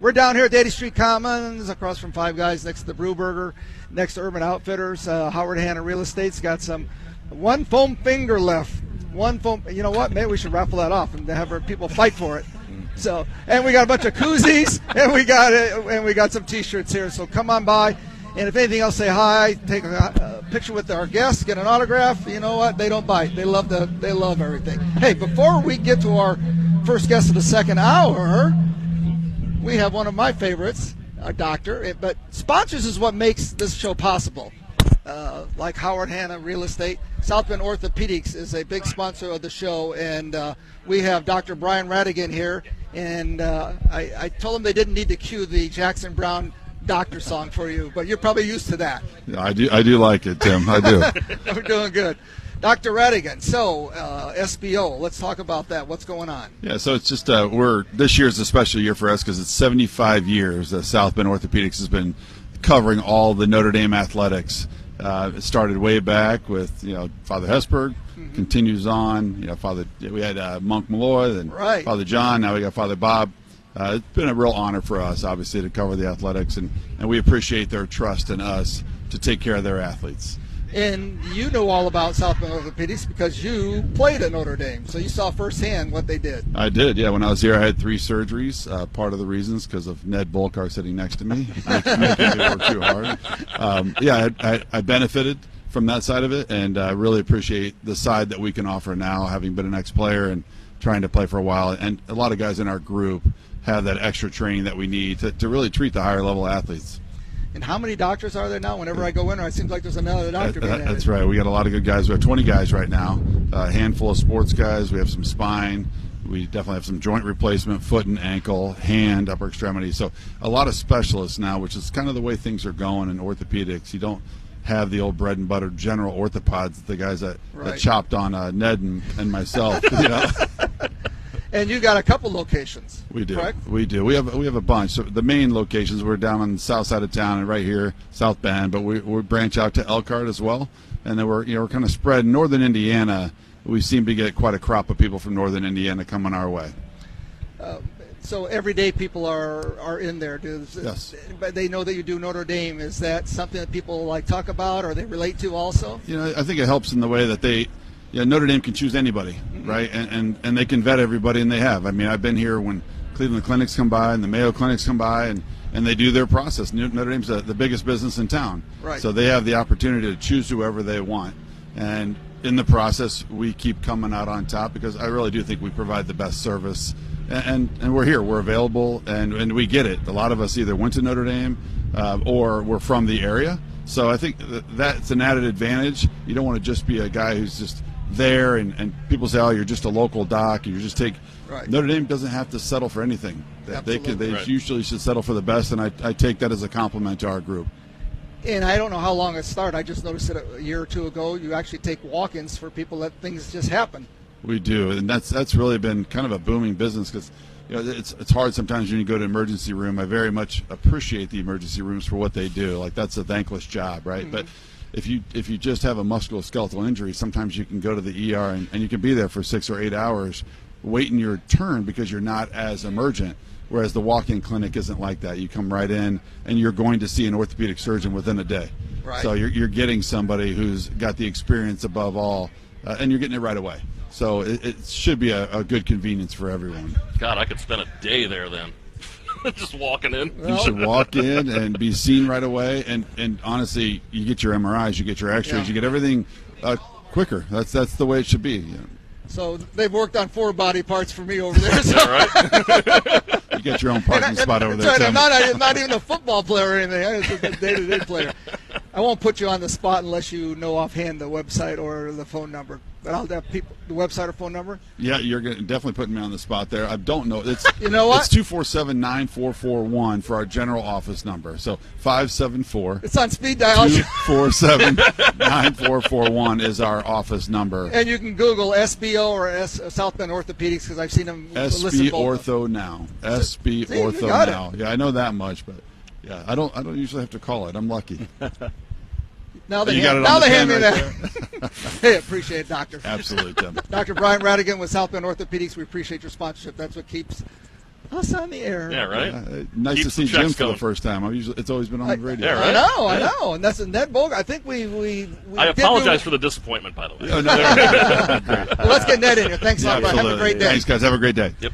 We're down here at 80th Street Commons, across from Five Guys, next to the Brew Burger, next to Urban Outfitters. Howard Hanna Real Estate's got one foam finger left. One foam. You know what? Maybe we should raffle that off and have our people fight for it. So, and we got a bunch of koozies, and we got some T-shirts here. So come on by, and if anything else, say hi. Take a picture with our guests, get an autograph. You know what? They don't bite. They love everything. Hey, before we get to our first guest of the second hour, we have one of my favorites, a doctor. But sponsors is what makes this show possible. Like Howard Hanna Real Estate. South Bend Orthopedics is a big sponsor of the show, and we have Dr. Brian Ratigan here. And I told them they didn't need to cue the Jackson Brown doctor song for you, but you're probably used to that. Yeah, I do like it, Tim. I do. We're doing good. Dr. Ratigan, so SBO, let's talk about that. What's going on? Yeah, so it's just this year's a special year for us because it's 75 years that South Bend Orthopedics has been covering all the Notre Dame Athletics. It started way back with Father Hesberg, continues on. We had Monk Malloy, then right. Father John. Now we got Father Bob. It's been a real honor for us, obviously, to cover the athletics, and we appreciate their trust in us to take care of their athletes. And you know all about South Bend Orthopedics because you played at Notre Dame, so you saw firsthand what they did. I did, yeah. When I was here, I had 3 surgeries. Part of the reasons because of Ned Bolkar sitting next to me, making me work too hard. I benefited from that side of it, and I really appreciate the side that we can offer now, having been an ex-player and trying to play for a while. And a lot of guys in our group have that extra training that we need to really treat the higher-level athletes. And how many doctors are there now? Whenever I go in, it seems like there's another doctor. That's right. We got a lot of good guys. We have 20 guys right now, a handful of sports guys. We have some spine. We definitely have some joint replacement, foot and ankle, hand, upper extremity. So a lot of specialists now, which is kind of the way things are going in orthopedics. You don't have the old bread and butter general orthopods, the guys that chopped on Ned and myself. And you got a couple locations. We do. Correct? We do. We have a bunch. So the main locations, we're down on the south side of town and right here, South Bend, but we branch out to Elkhart as well. And then we're kind of spread. In northern Indiana, we seem to get quite a crop of people from northern Indiana coming our way. So everyday people are in there. Yes. But they know that you do Notre Dame. Is that something that people talk about or they relate to also? I think it helps in the way that Notre Dame can choose anybody, right? And they can vet everybody, and they have. I mean, I've been here when Cleveland Clinics come by and the Mayo Clinics come by, and they do their process. Notre Dame's the biggest business in town. Right. So they have the opportunity to choose whoever they want. And in the process, we keep coming out on top because I really do think we provide the best service. And we're here. We're available, and we get it. A lot of us either went to Notre Dame or we're from the area. So I think that's an added advantage. You don't want to just be a guy who's just there and people say, oh, you're just a local doc, and you just take right. Notre Dame doesn't have to settle for anything. They usually should settle for the best, and I take that as a compliment to our group. And I don't know how long it started. I just noticed it a year or two ago. You actually take walk-ins for people that things just happen. We do, and that's really been kind of a booming business because it's hard sometimes when you go to emergency room. I very much appreciate the emergency rooms for what they do. That's a thankless job, right? Mm-hmm. But if you just have a musculoskeletal injury, sometimes you can go to the ER and you can be there for 6 or 8 hours waiting your turn because you're not as emergent, whereas the walk-in clinic isn't like that. You come right in and you're going to see an orthopedic surgeon within a day. Right. So you're getting somebody who's got the experience above all, and you're getting it right away. So it should be a good convenience for everyone. God, I could spend a day there then. Just walking in. You should walk in and be seen right away. And honestly, you get your MRIs, you get your X-rays, you get everything quicker. That's the way it should be. So they've worked on 4 body parts for me over there. So. Right? You get your own parking spot over there. Right. I'm not even a football player or anything. I'm just a day-to-day player. I won't put you on the spot unless you know offhand the website or the phone number. But I'll have the website or phone number. Yeah, you're definitely putting me on the spot there. I don't know. It's you know what? It's 247-9441 for our general office number. So 574. It's on speed dial. 247-9441 is our office number. And you can Google SBO or South Bend Orthopedics because I've seen them. SB Ortho Now. SB Ortho Now. Yeah, I know that much, but yeah, I don't usually have to call it. I'm lucky. Now they hand me that. Hey, appreciate it, Doctor. Absolutely, Tim. Dr. Brian Ratigan with South Bend Orthopedics. We appreciate your sponsorship. That's what keeps Us on the air. Yeah, right? Nice Keep to see the checks Jim for going. the first time. It's always been on the radio. Yeah, right? I know. And that's Ned Bogle. I think we I apologize for the disappointment, by the way. Oh, no. Well, let's get Ned in here. Thanks a lot, Brian. Have a great day. Thanks, guys. Have a great day. Yep.